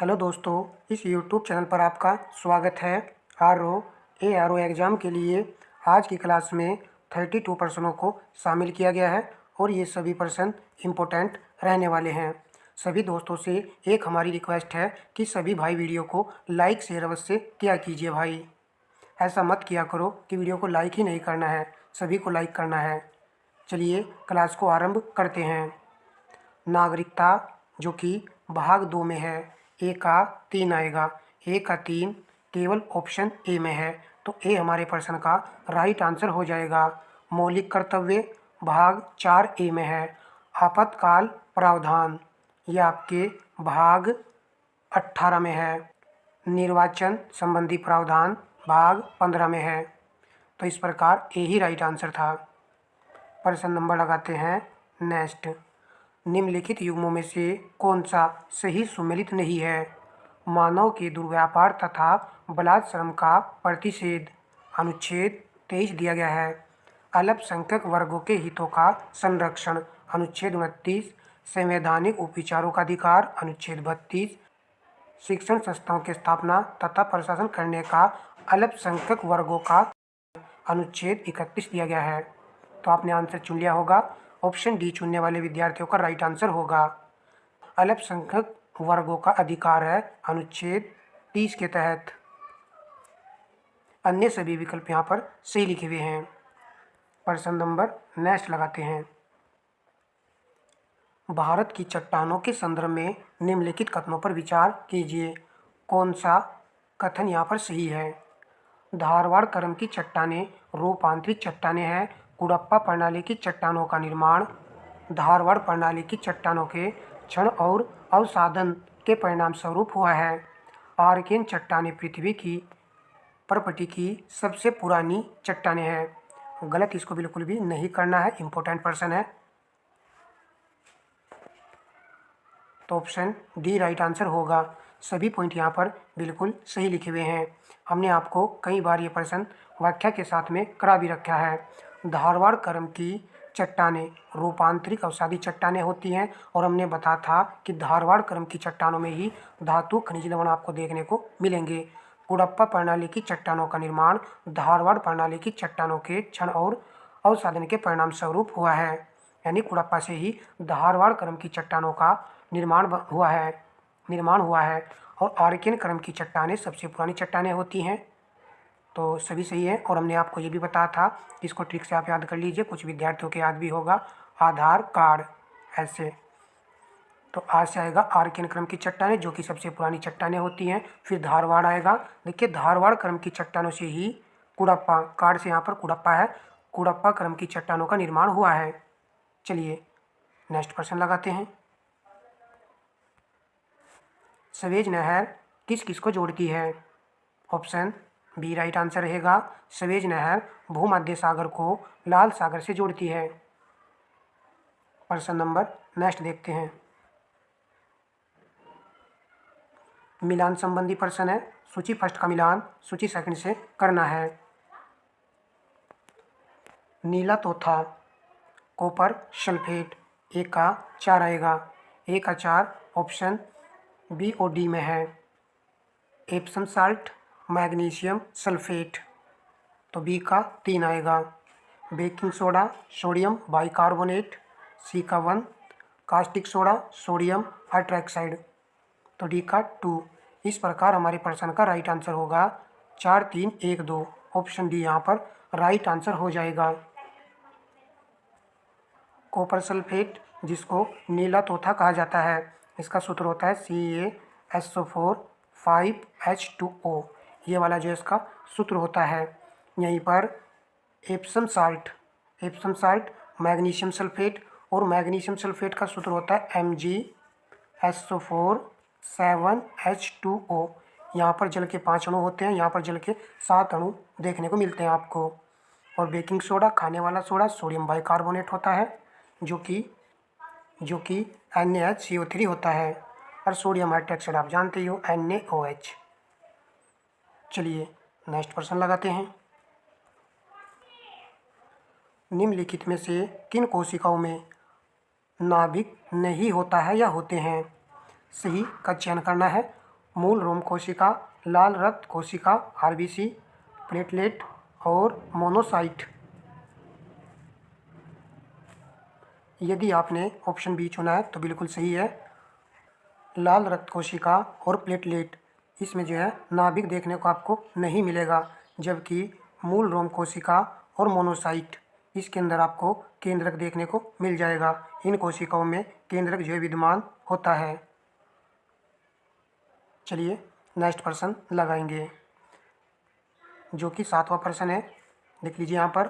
Hello दोस्तों, इस YouTube channel पर आपका स्वागत है। आर ओ एग्ज़ाम के लिए आज की क्लास में 32 प्रश्नों को शामिल किया गया है और ये सभी प्रश्न इम्पोर्टेंट रहने वाले हैं। सभी दोस्तों से एक हमारी रिक्वेस्ट है कि सभी भाई वीडियो को लाइक शेयर अवश्य किया कीजिए भाई। ऐसा मत किया करो कि वीडियो को लाइक ही नहीं करना है, सभी को लाइक करना है। चलिए क्लास को आरंभ करते हैं। नागरिकता जो कि भाग 2 में है, ए का 3 आएगा। ए का 3 केवल ऑप्शन ए में है, तो ए हमारे प्रश्न का राइट आंसर हो जाएगा। मौलिक कर्तव्य भाग 4 ए में है। आपातकाल प्रावधान ये आपके भाग 18 में है। निर्वाचन संबंधी प्रावधान भाग 15 में है। तो इस प्रकार ए ही राइट आंसर था। प्रश्न नंबर लगाते हैं नेक्स्ट। निम्नलिखित युग्मों में से कौन सा सही सुमेलित नहीं है? मानव के दुर्व्यापार तथा बलात्श्रम का प्रतिषेध अनुच्छेद 23 दिया गया है। अल्पसंख्यक वर्गों के हितों का संरक्षण अनुच्छेद 29। संवैधानिक उपविचारों का अधिकार अनुच्छेद 32। शिक्षण संस्थाओं की स्थापना तथा प्रशासन करने का अल्पसंख्यक वर्गों का अनुच्छेद 31 दिया गया है। तो आपने आंसर चुन लिया होगा। ऑप्शन डी चुनने वाले विद्यार्थियों का राइट आंसर होगा। अल्पसंख्यक वर्गों का अधिकार है अनुच्छेद 30 के तहत। अन्य सभी विकल्प यहाँ पर सही लिखे हुए हैं। प्रश्न नंबर नेक्स्ट लगाते हैं। भारत की चट्टानों के संदर्भ में निम्नलिखित कथनों पर विचार कीजिए। कौन सा कथन यहाँ पर सही है? धारवाड़ करम की चट्टानें रूपांतरित चट्टानें हैं। कुडप्पा प्रणाली की चट्टानों का निर्माण धारवाड़ प्रणाली की चट्टानों के क्षण और अवसादन के परिणाम स्वरूप हुआ है। आर्कियन चट्टानें पृथ्वी की प्रपटी की सबसे पुरानी चट्टानें हैं। गलत इसको बिल्कुल भी नहीं करना है, इंपॉर्टेंट प्रश्न है। तो ऑप्शन डी राइट आंसर होगा। सभी पॉइंट यहाँ पर बिल्कुल सही लिखे हुए हैं। हमने आपको कई बार ये प्रश्न व्याख्या के साथ में करा भी रखा है। धारवाड़ करम की चट्टानें रूपांतरित अवसादी चट्टानें होती हैं और हमने बताया था कि धारवाड़ करम की चट्टानों में ही धातु खनिज लवण आपको देखने को मिलेंगे। कुडप्पा प्रणाली की चट्टानों का निर्माण धारवाड़ प्रणाली की चट्टानों के क्षण और अवसादन के परिणाम स्वरूप हुआ है। यानी कुडप्पा से ही धारवाड़ करम की चट्टानों का निर्माण हुआ है और आर्कियन करम की चट्टानें सबसे पुरानी चट्टानें होती हैं। तो सभी सही है। और हमने आपको ये भी बताया था, इसको ट्रिक से आप याद कर लीजिए, कुछ विद्यार्थियों के याद भी होगा। आधार कार्ड ऐसे। तो आज से आएगा आर्कियन क्रम की चट्टानें जो कि सबसे पुरानी चट्टानें होती हैं। फिर धारवाड़ आएगा। देखिए धारवाड़ क्रम की चट्टानों से ही कुडप्पा, कार्ड से यहाँ पर कुडप्पा है, कुडप्पा क्रम की चट्टानों का निर्माण हुआ है। चलिए नेक्स्ट प्रश्न लगाते हैं। सवेज नहर किस किस को जोड़ती है? ऑप्शन बी राइट आंसर रहेगा। सवेज नहर भूमध्य सागर को लाल सागर से जोड़ती है। प्रश्न नंबर नेक्स्ट देखते हैं। मिलान संबंधी प्रश्न है। सूची फर्स्ट का मिलान सूची सेकंड से करना है। नीला तोथा कॉपर सल्फेट ए का 4 आएगा। ए का 4 ऑप्शन बी और डी में है। एप्सम साल्ट मैग्नीशियम सल्फेट तो बी का 3 आएगा। बेकिंग सोडा सोडियम बाइकार्बोनेट सी का 1। कास्टिक सोडा सोडियम हाइड्रोक्साइड तो डी का 2। इस प्रकार हमारे प्रश्न का राइट आंसर होगा 4 3 1 2। ऑप्शन डी यहाँ पर राइट आंसर हो जाएगा। कॉपर सल्फेट जिसको नीला तोता कहा जाता है, इसका सूत्र होता है CaSO4 5H2O। ये वाला जो इसका सूत्र होता है। यहीं पर एप्सम साल्ट मैग्नीशियम सल्फेट और मैग्नीशियम सल्फेट का सूत्र होता है MgSO4 7H2O। यहाँ पर जल के 5 अणु होते हैं, यहाँ पर जल के 7 अणु देखने को मिलते हैं आपको। और बेकिंग सोडा खाने वाला सोडा सोडियम बाइकार्बोनेट होता है जो कि NaHCO3 होता है। और सोडियम हाइड्रोक्साइड आप जानते ही हो NaOH। चलिए नेक्स्ट प्रश्न लगाते हैं। निम्नलिखित में से किन कोशिकाओं में नाभिक नहीं होता है या होते हैं? सही का चयन करना है। मूल रोम कोशिका, लाल रक्त कोशिका आरबीसी, प्लेटलेट और मोनोसाइट। यदि आपने ऑप्शन बी चुना है तो बिल्कुल सही है, लाल रक्त कोशिका और प्लेटलेट। इसमें जो है नाभिक देखने को आपको नहीं मिलेगा, जबकि मूल रोम कोशिका और मोनोसाइट इसके अंदर आपको केंद्रक देखने को मिल जाएगा। इन कोशिकाओं में केंद्रक जो है विद्यमान होता है। चलिए नेक्स्ट प्रश्न लगाएंगे, जो कि 7वां प्रश्न है। देख लीजिए यहाँ पर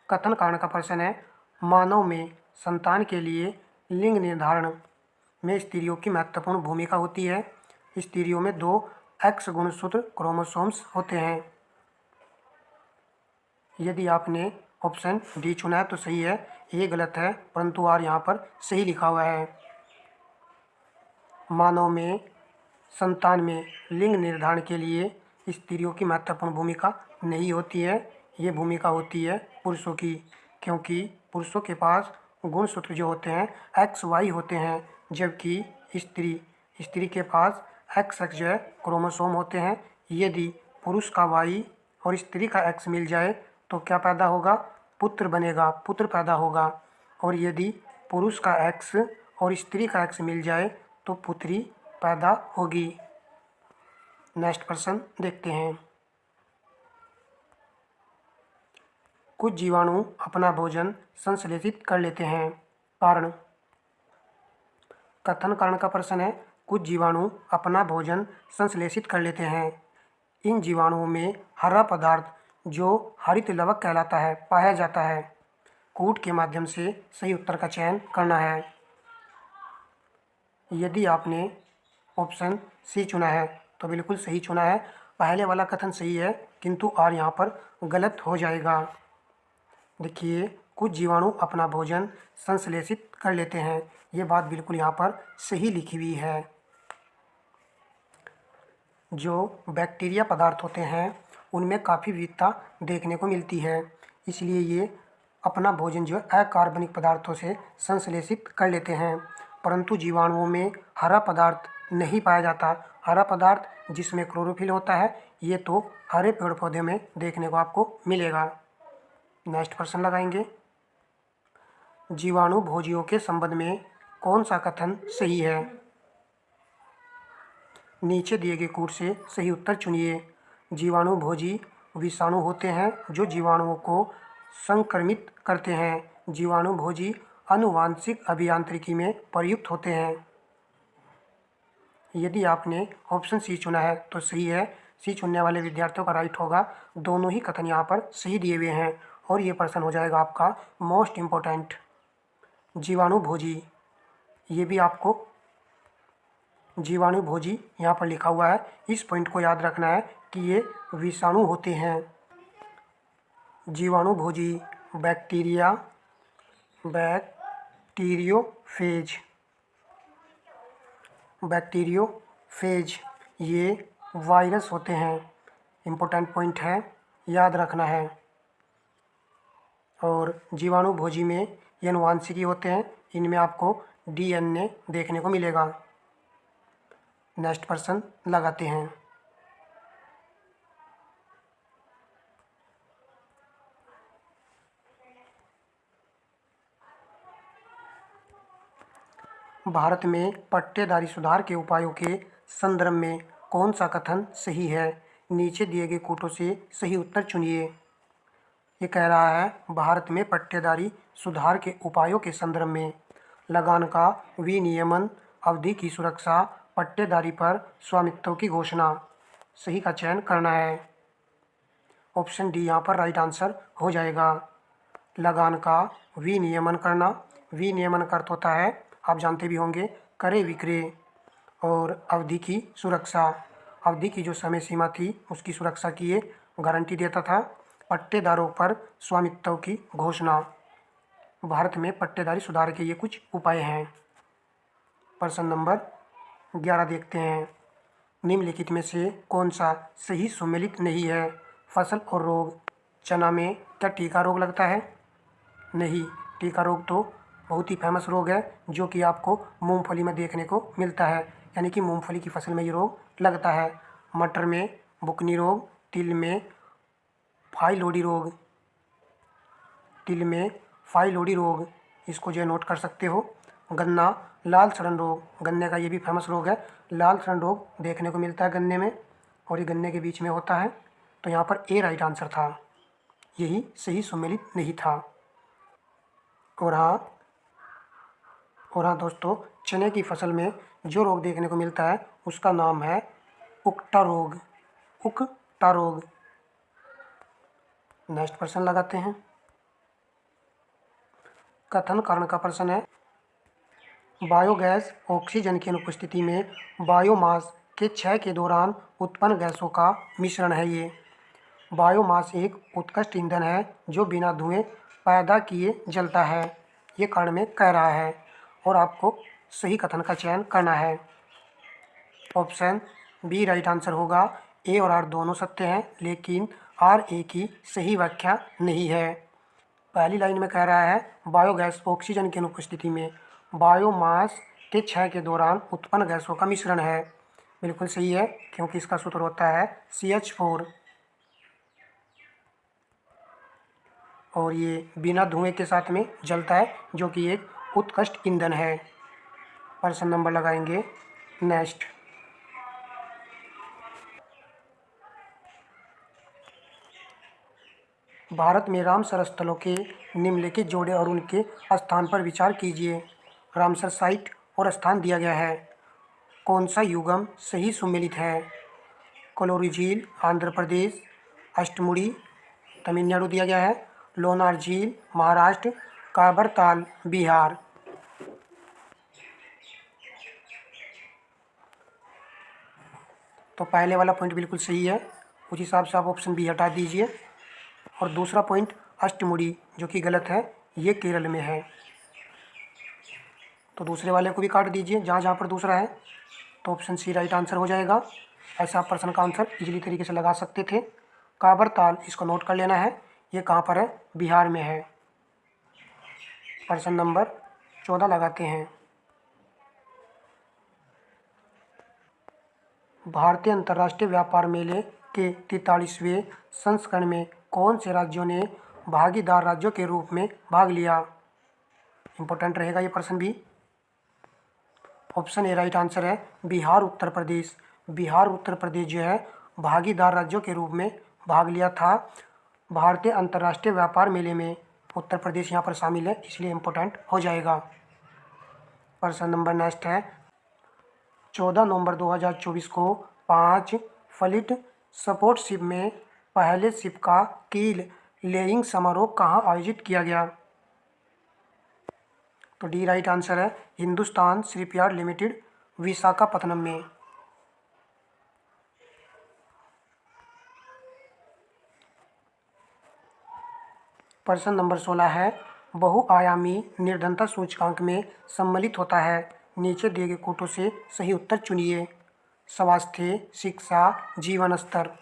कथन कारण का प्रश्न है। मानव में संतान के लिए लिंग निर्धारण में स्त्रियों की महत्वपूर्ण भूमिका होती है। स्त्रियों में 2 एक्स गुणसूत्र क्रोमोसोम्स होते हैं। यदि आपने ऑप्शन डी चुना है तो सही है, ये गलत है, परंतु आर यहाँ पर सही लिखा हुआ है। मानव में संतान में लिंग निर्धारण के लिए स्त्रियों की महत्वपूर्ण भूमिका नहीं होती है, ये भूमिका होती है पुरुषों की, क्योंकि पुरुषों के पास गुणसूत्र जो होते हैं एक्स वाई होते हैं, जबकि स्त्री के पास एक्स जो है क्रोमोसोम होते हैं। यदि पुरुष का वाई और स्त्री का एक्स मिल जाए तो क्या पैदा होगा? पुत्र बनेगा, पुत्र पैदा होगा। और यदि पुरुष का एक्स और स्त्री का एक्स मिल जाए तो पुत्री पैदा होगी। नेक्स्ट प्रश्न देखते हैं। कुछ जीवाणु अपना भोजन संश्लेषित कर लेते हैं। कारण, कथन कारण का प्रश्न है। कुछ जीवाणु अपना भोजन संश्लेषित कर लेते हैं। इन जीवाणुओं में हरा पदार्थ जो हरित लवक कहलाता है पाया जाता है। कूट के माध्यम से सही उत्तर का चयन करना है। यदि आपने ऑप्शन सी चुना है तो बिल्कुल सही चुना है। पहले वाला कथन सही है, किंतु आर यहाँ पर गलत हो जाएगा। देखिए, कुछ जीवाणु अपना भोजन संश्लेषित कर लेते हैं, ये बात बिल्कुल यहाँ पर सही लिखी हुई है। जो बैक्टीरिया पदार्थ होते हैं उनमें काफ़ी विविधता देखने को मिलती है, इसलिए ये अपना भोजन जो है अकार्बनिक पदार्थों से संश्लेषित कर लेते हैं। परंतु जीवाणुओं में हरा पदार्थ नहीं पाया जाता। हरा पदार्थ जिसमें क्लोरोफिल होता है, ये तो हरे पेड़ पौधे में देखने को आपको मिलेगा। नेक्स्ट प्रश्न लगाएंगे। जीवाणु भोजियों के संबंध में कौन सा कथन सही है? नीचे दिए गए कूट से सही उत्तर चुनिए। जीवाणु भोजी विषाणु होते हैं जो जीवाणुओं को संक्रमित करते हैं। जीवाणु भोजी आनुवांशिक अभियांत्रिकी में प्रयुक्त होते हैं। यदि आपने ऑप्शन सी चुना है तो सही है। सी चुनने वाले विद्यार्थियों का राइट होगा। दोनों ही कथन यहाँ पर सही दिए हुए हैं और ये प्रश्न हो जाएगा आपका मोस्ट इम्पोर्टेंट। जीवाणु भोजी, ये भी आपको जीवाणु भोजी यहाँ पर लिखा हुआ है। इस पॉइंट को याद रखना है कि ये विषाणु होते हैं। जीवाणु भोजी बैक्टीरिया, बैक्टीरियोफेज, ये वायरस होते हैं। इम्पोर्टेंट पॉइंट है, याद रखना है। और जीवाणु भोजी में ये आनुवांशिकी होते हैं, इनमें आपको DNA देखने को मिलेगा। नेक्स्ट प्रश्न लगाते हैं। भारत में पट्टेदारी सुधार के उपायों के संदर्भ में कौन सा कथन सही है? नीचे दिए गए कूटों से सही उत्तर चुनिए। ये कह रहा है भारत में पट्टेदारी सुधार के उपायों के संदर्भ में लगान का विनियमन, अवधि की सुरक्षा, पट्टेदारी पर स्वामित्व की घोषणा। सही का चयन करना है। ऑप्शन डी यहाँ पर राइट आंसर हो जाएगा। लगान का विनियमन करना, विनियमन का अर्थ होता है, आप जानते भी होंगे, क्रय विक्रय। और अवधि की सुरक्षा, अवधि की जो समय सीमा थी उसकी सुरक्षा की ये गारंटी देता था। पट्टेदारों पर स्वामित्व की घोषणा। भारत में पट्टेदारी सुधार के ये कुछ उपाय हैं। प्रश्न नंबर 11 देखते हैं। निम्नलिखित में से कौन सा सही सुमेलित नहीं है? फसल और रोग। चना में क्या टीका रोग लगता है? नहीं, टीका रोग तो बहुत ही फेमस रोग है जो कि आपको मूंगफली में देखने को मिलता है। यानी कि मूंगफली की फसल में ये रोग लगता है। मटर में बुकनी रोग, तिल में फाइलोडी रोग, तिल में फाइलोडी रोग, इसको जो है नोट कर सकते हो। गन्ना लाल सड़न रोग, गन्ने का ये भी फेमस रोग है। लाल सड़न रोग देखने को मिलता है गन्ने में और ये गन्ने के बीच में होता है। तो यहाँ पर ए राइट आंसर था, यही सही सुमेलित नहीं था। और हाँ दोस्तों, चने की फसल में जो रोग देखने को मिलता है उसका नाम है उकटा रोग, उकटा रोग। नेक्स्ट प्रश्न लगाते हैं। कथन कारण का प्रश्न है, बायोगैस ऑक्सीजन की अनुपस्थिति में बायोमास के क्षय के दौरान उत्पन्न गैसों का मिश्रण है। ये बायोमास एक उत्कृष्ट ईंधन है जो बिना धुएं पैदा किए जलता है, ये कारण में कह रहा है। और आपको सही कथन का चयन करना है। ऑप्शन बी राइट आंसर होगा। ए और आर दोनों सत्य हैं, लेकिन आर ए की सही व्याख्या नहीं है। पहली लाइन में कह रहा है बायोगैस ऑक्सीजन की अनुपस्थिति में बायोमास के क्षय के दौरान उत्पन्न गैसों का मिश्रण है। बिल्कुल सही है, क्योंकि इसका सूत्र होता है CH4 और ये बिना धुएं के साथ में जलता है, जो कि एक उत्कृष्ट ईंधन है। प्रश्न नंबर लगाएंगे नेक्स्ट। भारत में रामसर स्थलों के निम्नलिखित जोड़े और उनके स्थान पर विचार कीजिए। रामसर साइट और स्थान दिया गया है। कौन सा युगम सही सुमेलित है? कोलोरी झील आंध्र प्रदेश, अष्टमुड़ी तमिलनाडु दिया गया है, लोनार झील महाराष्ट्र, काबरताल बिहार। तो पहले वाला पॉइंट बिल्कुल सही है, उस हिसाब से आप ऑप्शन बी हटा दीजिए। और दूसरा पॉइंट अष्टमुड़ी जो कि गलत है, ये केरल में है। तो दूसरे वाले को भी काट दीजिए जहाँ जहाँ पर दूसरा है। तो ऑप्शन सी राइट आंसर हो जाएगा। ऐसे आप प्रश्न का आंसर इजीली तरीके से लगा सकते थे। काबरताल, इसको नोट कर लेना है, ये कहाँ पर है? बिहार में है। प्रश्न नंबर 14 लगाते हैं। भारतीय अंतर्राष्ट्रीय व्यापार मेले के 43वें संस्करण में कौन से राज्यों ने भागीदार राज्यों के रूप में भाग लिया? इंपॉर्टेंट रहेगा ये प्रश्न भी। ऑप्शन ए राइट आंसर है बिहार उत्तर प्रदेश। बिहार उत्तर प्रदेश जो है भागीदार राज्यों के रूप में भाग लिया था भारतीय अंतर्राष्ट्रीय व्यापार मेले में। उत्तर प्रदेश यहाँ पर शामिल है, इसलिए इम्पोर्टेंट हो जाएगा। प्रश्न नंबर नेक्स्ट है। 14 नवंबर 2024 को 5 फ्लीट सपोर्ट शिप में पहले शिप का कील लेइंग समारोह कहाँ आयोजित किया गया? तो डी राइट आंसर है हिंदुस्तान शिपयार्ड लिमिटेड, विशाखापत्तनम में। प्रश्न नंबर 16 है। बहुआयामी निर्धनता सूचकांक में सम्मिलित होता है, नीचे दिए गए कोटों से सही उत्तर चुनिए। स्वास्थ्य, शिक्षा, जीवन स्तर,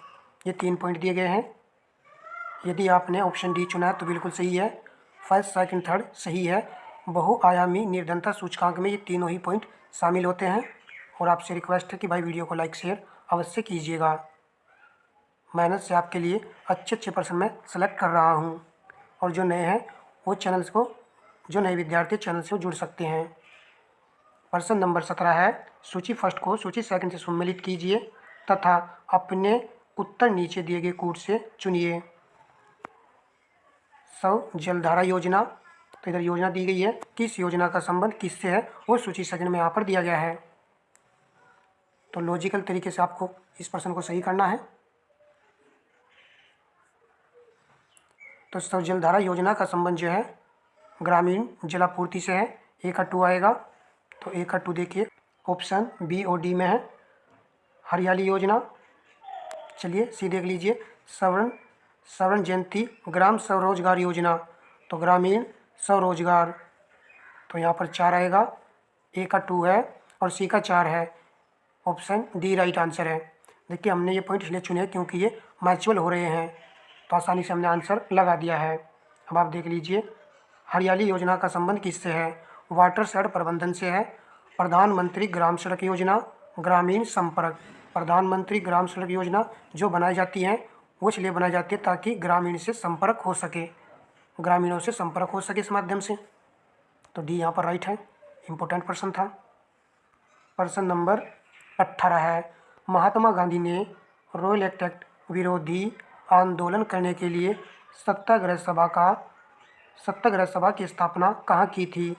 ये 3 पॉइंट दिए गए हैं। यदि आपने ऑप्शन डी चुना है तो बिल्कुल सही है। फर्स्ट, सेकंड, थर्ड सही है। बहुआयामी निर्धनता सूचकांक में ये तीनों ही पॉइंट शामिल होते हैं। और आपसे रिक्वेस्ट है कि भाई वीडियो को लाइक शेयर अवश्य कीजिएगा। मेहनत से आपके लिए अच्छे अच्छे प्रश्न मैं सेलेक्ट कर रहा हूँ। और जो नए हैं वो चैनल्स को, जो नए विद्यार्थी चैनल से जुड़ सकते हैं। प्रश्न नंबर 17 है। सूची फर्स्ट को सूची सेकंड से सम्मिलित कीजिए तथा अपने उत्तर नीचे दिए गए कूट से चुनिए। जलधारा योजना, तो इधर योजना दी गई है, किस योजना का संबंध किससे है वो सूची सेकंड में यहाँ पर दिया गया है। तो लॉजिकल तरीके से आपको इस प्रश्न को सही करना है। तो जलधारा योजना का संबंध जो है ग्रामीण जलापूर्ति से है। ए का 2 आएगा, तो ए का 2 देखिए ऑप्शन बी और डी में है। हरियाली योजना, चलिए सी देख लीजिए। स्वर्ण जयंती ग्राम स्वरोजगार योजना, तो ग्रामीण स्वरोजगार, तो यहाँ पर 4 आएगा। ए का 2 है और सी का 4 है। ऑप्शन डी राइट आंसर है। देखिए हमने ये पॉइंट इसलिए चुने क्योंकि ये मैचुअल हो रहे हैं, तो आसानी से हमने आंसर लगा दिया है। अब आप देख लीजिए हरियाली योजना का संबंध किससे है? वाटर शेड प्रबंधन से है। प्रधानमंत्री ग्राम सड़क योजना, ग्रामीण संपर्क, प्रधानमंत्री ग्राम सड़क योजना जो बनाई जाती हैं वो इसलिए बनाई जाती है ताकि ग्रामीण से संपर्क हो सके, ग्रामीणों से संपर्क हो सके इस माध्यम से। तो डी यहाँ पर राइट है, इम्पोर्टेंट प्रश्न था। प्रश्न नंबर 18 है, महात्मा गांधी ने रॉयल एक्ट विरोधी आंदोलन करने के लिए सत्याग्रह सभा की स्थापना कहाँ की थी?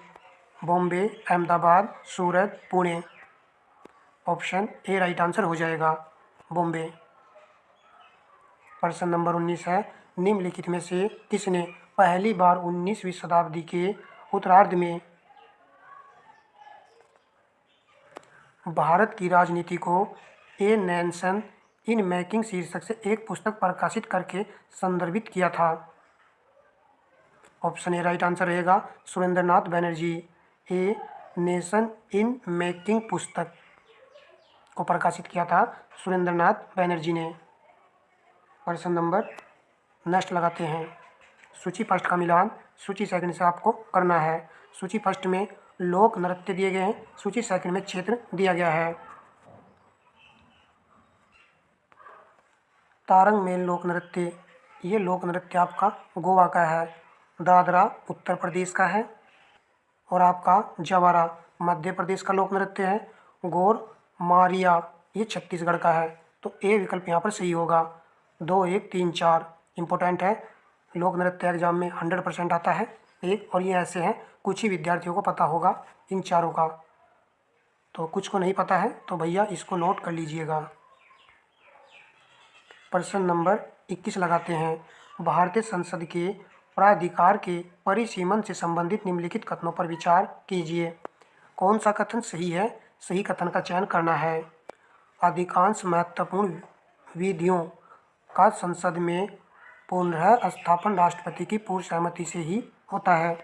Bombay, Ahmedabad, Surat, Pune. Option A right answer हो जाएगा, बॉम्बे। प्रश्न नंबर 19 है, निम्नलिखित में से किसने पहली बार 19वीं शताब्दी के उत्तरार्ध में भारत की राजनीति को ए नेशन इन मेकिंग शीर्षक से एक पुस्तक प्रकाशित करके संदर्भित किया था? ऑप्शन ए राइट आंसर रहेगा, Surendranath Banerjee. A nation in making पुस्तक को प्रकाशित किया था सुरेंद्रनाथ बनर्जी ने। प्रश्न नंबर नेक्स्ट लगाते हैं, सूची फर्स्ट का मिलान सूची सेकंड से आपको करना है। सूची फर्स्ट में लोक नृत्य दिए गए हैं, सूची सेकंड में क्षेत्र दिया गया है। तारंग मेल लोक नृत्य, ये लोक नृत्य आपका गोवा का है। दादरा उत्तर प्रदेश का है। और आपका जवारा मध्य प्रदेश का लोक नृत्य है। गोर मारिया ये छत्तीसगढ़ का है। तो ए विकल्प यहाँ पर सही होगा। 2, 1, 3, 4 इम्पोर्टेंट है, लोक नृत्य एग्जाम में 100% आता है एक। और ये ऐसे हैं कुछ ही विद्यार्थियों को पता होगा इन चारों का, तो कुछ को नहीं पता है तो भैया इसको नोट कर लीजिएगा। प्रश्न नंबर 21 लगाते हैं, भारतीय संसद के प्राधिकार के परिसीमन से संबंधित निम्नलिखित कथनों पर विचार कीजिए। कौन सा कथन सही है? सही कथन का चयन करना है। अधिकांश महत्वपूर्ण विधियों का संसद में पुनः स्थापन राष्ट्रपति की पूर्व सहमति से ही होता है।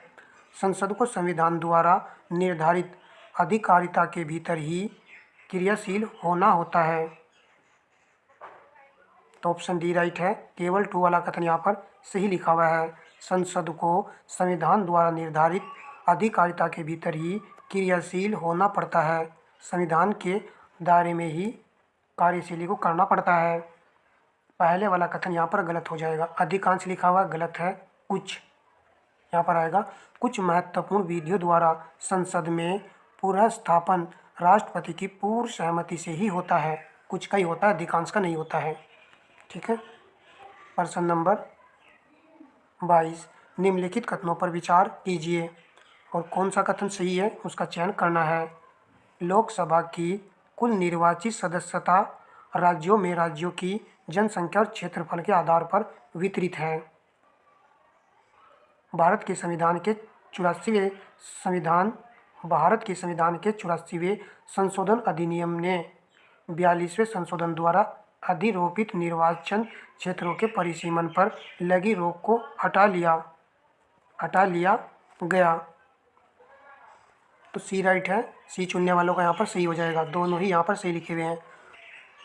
संसद को संविधान द्वारा निर्धारित अधिकारिता के भीतर ही क्रियाशील होना होता है। तो ऑप्शन डी राइट है, केवल 2 वाला कथन यहाँ पर सही लिखा हुआ है। संसद को संविधान द्वारा निर्धारित अधिकारिता के भीतर ही क्रियाशील होना पड़ता है, संविधान के दायरे में ही कार्यशैली को करना पड़ता है। पहले वाला कथन यहाँ पर गलत हो जाएगा, अधिकांश लिखा हुआ गलत है, कुछ यहाँ पर आएगा। कुछ महत्वपूर्ण विधियों द्वारा संसद में पुनः स्थापन राष्ट्रपति की पूर्व सहमति से ही होता है, कुछ का ही होता है, अधिकांश का नहीं होता है। ठीक है। प्रश्न नंबर 22, निम्नलिखित कथनों पर विचार कीजिए और कौन सा कथन सही है उसका चयन करना है। लोकसभा की कुल निर्वाचित सदस्यता राज्यों में राज्यों की जनसंख्या और क्षेत्रफल के आधार पर वितरित है। भारत के संविधान के 84वें संशोधन अधिनियम ने 42वें संशोधन द्वारा अधिरोपित निर्वाचन क्षेत्रों के परिसीमन पर लगी रोक को हटा लिया गया। तो सी राइट है, सी चुनने वालों का यहाँ पर सही हो जाएगा, दोनों ही यहाँ पर सही लिखे हुए हैं।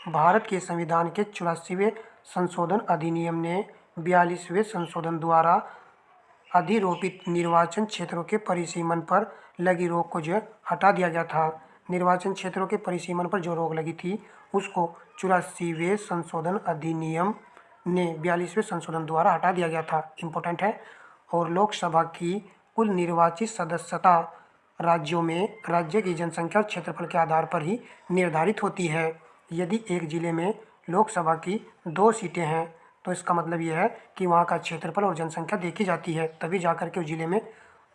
भारत के संविधान के 84वें संशोधन अधिनियम ने 42वें संशोधन द्वारा अधिरोपित निर्वाचन क्षेत्रों के परिसीमन पर लगी रोक को जो हटा दिया गया था। निर्वाचन क्षेत्रों के परिसीमन पर जो रोक लगी थी उसको 84वें संशोधन अधिनियम ने 42वें संशोधन द्वारा हटा दिया गया था, इम्पोर्टेंट है। और लोकसभा की कुल निर्वाचित सदस्यता राज्यों में राज्य की जनसंख्या और क्षेत्रफल के आधार पर ही निर्धारित होती है। यदि एक जिले में लोकसभा की 2 सीटें हैं तो इसका मतलब यह है कि वहाँ का क्षेत्रफल और जनसंख्या देखी जाती है, तभी जाकर के उस जिले में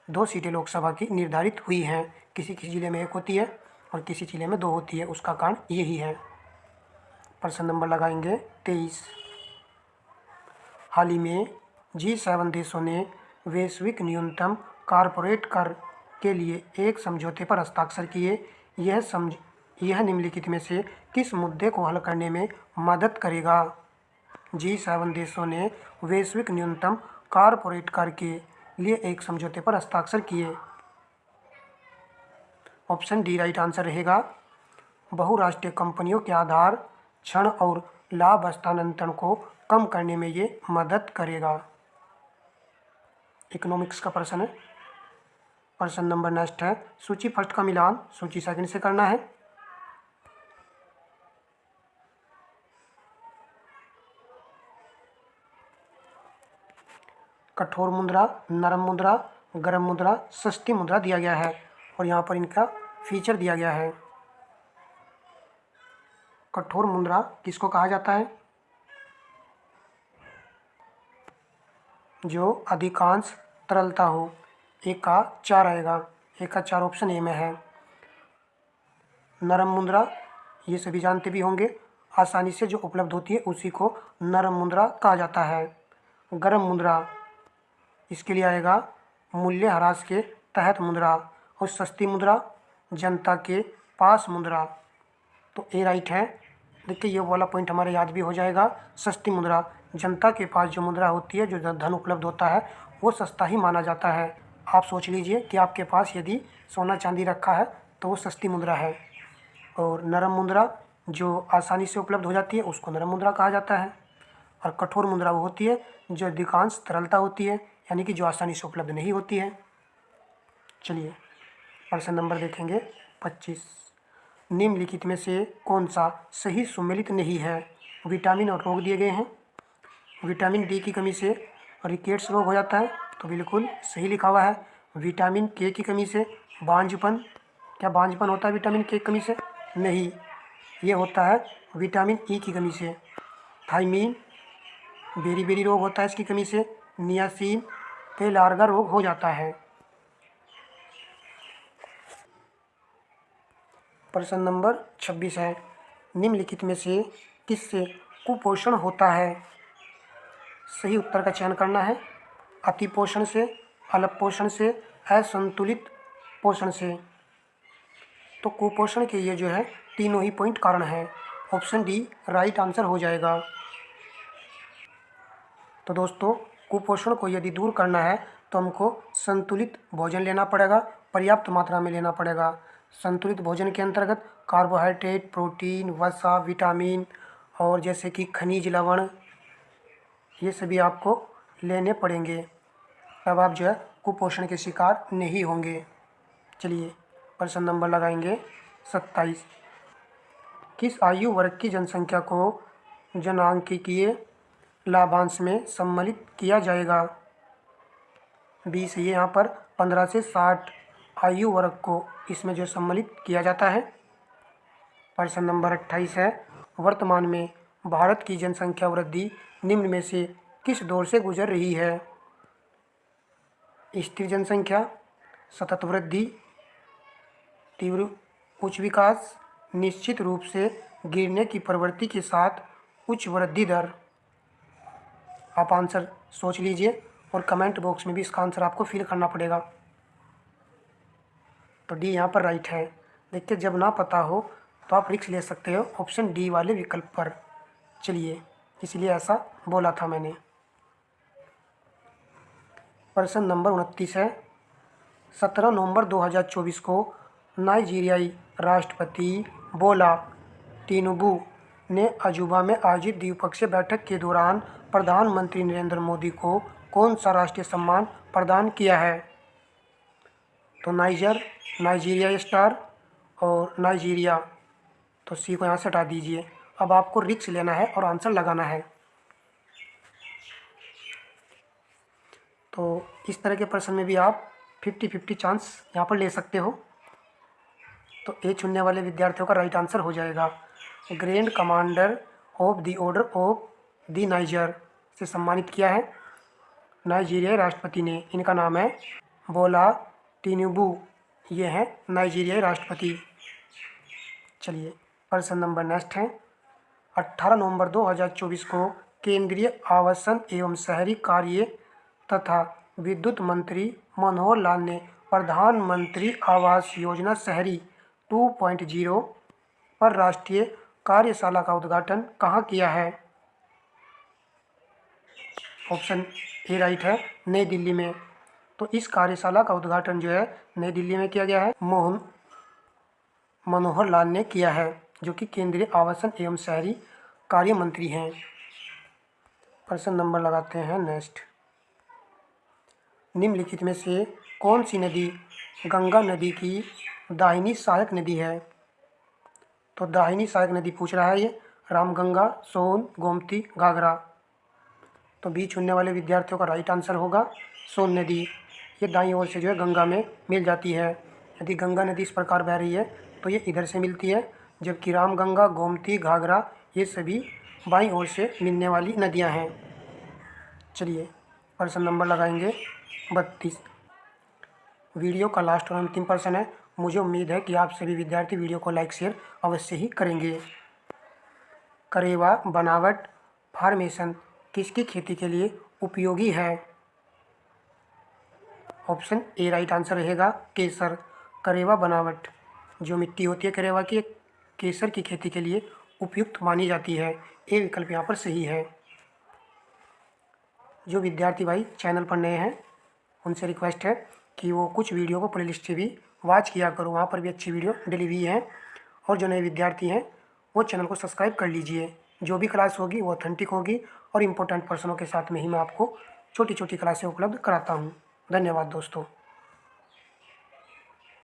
2 सीटें लोकसभा की निर्धारित हुई हैं। किसी किसी जिले में 1 होती है और किसी जिले में 2 होती है, उसका कारण यही है। प्रश्न नंबर लगाएंगे 23, हाल ही में G7 देशों ने वैश्विक न्यूनतम कॉर्पोरेट कर के लिए एक समझौते पर हस्ताक्षर किए। यह निम्नलिखित में से किस मुद्दे को हल करने में मदद करेगा? G7 देशों ने वैश्विक न्यूनतम कॉर्पोरेट कर के लिए एक समझौते पर हस्ताक्षर किए। ऑप्शन डी राइट आंसर रहेगा। बहुराष्ट्रीय कंपनियों के आधार क्षण और लाभ हस्तांतरण को कम करने में ये मदद करेगा। इकोनॉमिक्स का प्रश्न है। प्रश्न नंबर नेक्स्ट है, सूची फर्स्ट का मिलान सूची सेकंड से करना है। कठोर मुद्रा, नरम मुद्रा, गर्म मुद्रा, सस्ती मुद्रा दिया गया है और यहाँ पर इनका फीचर दिया गया है। कठोर मुद्रा किसको कहा जाता है? जो अधिकांश तरलता हो। एक का 4 आएगा, एक का 4 ऑप्शन ए में है। नरम मुद्रा ये सभी जानते भी होंगे, आसानी से जो उपलब्ध होती है उसी को नरम मुद्रा कहा जाता है। गर्म मुद्रा इसके लिए आएगा मूल्यह्रास के तहत मुद्रा, और सस्ती मुद्रा जनता के पास मुद्रा। तो ए राइट है। देखिए ये वाला पॉइंट हमारे याद भी हो जाएगा। सस्ती मुद्रा, जनता के पास जो मुद्रा होती है, जो धन उपलब्ध होता है, वो सस्ता ही माना जाता है। आप सोच लीजिए कि आपके पास यदि सोना चांदी रखा है तो वो सस्ती मुद्रा है। और नरम मुद्रा जो आसानी से उपलब्ध हो जाती है उसको नरम मुद्रा कहा जाता है। और कठोर मुद्रा वो होती है जो अधिकांश तरलता होती है, यानी कि जो आसानी से उपलब्ध नहीं होती है। चलिए प्रश्न नंबर देखेंगे 25। निम्नलिखित में से कौन सा सही सुमेलित नहीं है? विटामिन और रोग दिए गए हैं। विटामिन डी की कमी से रिकेट्स रोग हो जाता है, तो बिल्कुल सही लिखा हुआ है। विटामिन के की कमी से बांझपन, क्या बांझपन होता है विटामिन के की कमी से? नहीं, ये होता है विटामिन ई की कमी से। थाइमीन बेरी रोग होता है इसकी कमी से। नियासिन पेलार्गा रोग हो जाता है। प्रश्न नंबर 26 है। निम्नलिखित में से किससे कुपोषण होता है? सही उत्तर का चयन करना है। अति पोषण से, अल्प पोषण से, असंतुलित पोषण से। तो कुपोषण के ये जो है तीनों ही पॉइंट कारण है। ऑप्शन डी राइट आंसर हो जाएगा। तो दोस्तों कुपोषण को यदि दूर करना है तो हमको संतुलित भोजन लेना पड़ेगा, पर्याप्त मात्रा में लेना पड़ेगा। संतुलित भोजन के अंतर्गत कार्बोहाइड्रेट, प्रोटीन, वसा, विटामिन और जैसे कि खनिज लवण, ये सभी आपको लेने पड़ेंगे, तब आप जो है कुपोषण के शिकार नहीं होंगे। चलिए प्रश्न नंबर लगाएंगे 27। किस आयु वर्ग की जनसंख्या को जनांकीय लाभांश में सम्मिलित किया जाएगा? 20 ये यहाँ पर 15 से 60 आयु वर्ग को इसमें जो सम्मिलित किया जाता है। प्रश्न नंबर 28 है। वर्तमान में भारत की जनसंख्या वृद्धि निम्न में से किस दौर से गुजर रही है? स्थिर जनसंख्या, सतत वृद्धि, तीव्र उच्च विकास, निश्चित रूप से गिरने की प्रवृत्ति के साथ उच्च वृद्धि दर। आप आंसर सोच लीजिए और कमेंट बॉक्स में भी इसका आंसर आपको फिल करना पड़ेगा। तो डी यहाँ पर राइट है। देखिए जब ना पता हो तो आप रिस्क ले सकते हो ऑप्शन डी वाले विकल्प पर। चलिए इसलिए ऐसा बोला था मैंने। प्रश्न नंबर 29 है। 17 नवंबर 2024 को नाइजीरियाई राष्ट्रपति बोला टिनुबू ने अजूबा में आयोजित द्विपक्षीय बैठक के दौरान प्रधानमंत्री नरेंद्र मोदी को कौन सा राष्ट्रीय सम्मान प्रदान किया है? तो नाइजीरिया स्टार और नाइजीरिया, तो सी को यहाँ से हटा दीजिए। अब आपको रिस्क लेना है और आंसर लगाना है। तो इस तरह के प्रश्न में भी आप 50-50 चांस यहाँ पर ले सकते हो। तो ए चुनने वाले विद्यार्थियों का राइट आंसर हो जाएगा। Grand commander of the order of the niger से सम्मानित किया है नाइजीरियाई राष्ट्रपति ने। इनका नाम है बोला टिनुबू, ये है नाइजीरियाई राष्ट्रपति। चलिए प्रश्न नंबर नेक्स्ट है। 18 नवंबर 2024 को केंद्रीय आवासन एवं शहरी कार्य तथा विद्युत मंत्री मनोहर लाल ने प्रधानमंत्री आवास योजना शहरी 2.0 पर राष्ट्रीय कार्यशाला का उद्घाटन कहाँ किया है? ऑप्शन ए राइट है, नई दिल्ली में। तो इस कार्यशाला का उद्घाटन जो है नई दिल्ली में किया गया है। मनोहर लाल ने किया है, जो कि केंद्रीय आवासन एवं शहरी कार्य मंत्री हैं। प्रश्न नंबर लगाते हैं नेक्स्ट। निम्नलिखित में से कौन सी नदी गंगा नदी की दाहिनी सहायक नदी है? तो दाहिनी सहायक नदी पूछ रहा है ये। रामगंगा, सोन, गोमती, घाघरा। तो बी चुनने वाले विद्यार्थियों का राइट आंसर होगा सोन नदी। ये दाईं ओर से जो है गंगा में मिल जाती है। यदि गंगा नदी इस प्रकार बह रही है तो ये इधर से मिलती है, जबकि रामगंगा, गोमती, घाघरा ये सभी बाईं ओर से मिलने वाली नदियां हैं। चलिए प्रश्न नंबर लगाएंगे 32। वीडियो का लास्ट और अंतिम प्रश्न है। मुझे उम्मीद है कि आप सभी विद्यार्थी वीडियो को लाइक शेयर अवश्य ही करेंगे। करेवा बनावट फॉर्मेशन किसकी खेती के लिए उपयोगी है? ऑप्शन ए राइट आंसर रहेगा केसर। करेवा बनावट जो मिट्टी होती है करेवा की, केसर की खेती के लिए उपयुक्त मानी जाती है। ए विकल्प यहाँ पर सही है। जो विद्यार्थी भाई चैनल पर नए हैं उनसे रिक्वेस्ट है कि वो कुछ वीडियो को प्लेलिस्ट से भी वॉच किया करो, वहाँ पर भी अच्छी वीडियो डली हुई है। और जो नए विद्यार्थी हैं वो चैनल को सब्सक्राइब कर लीजिए। जो भी क्लास होगी वो ऑथेंटिक होगी और इम्पोर्टेंट पर्सनों के साथ में ही मैं आपको छोटी छोटी क्लासें उपलब्ध कराता हूँ। धन्यवाद दोस्तों।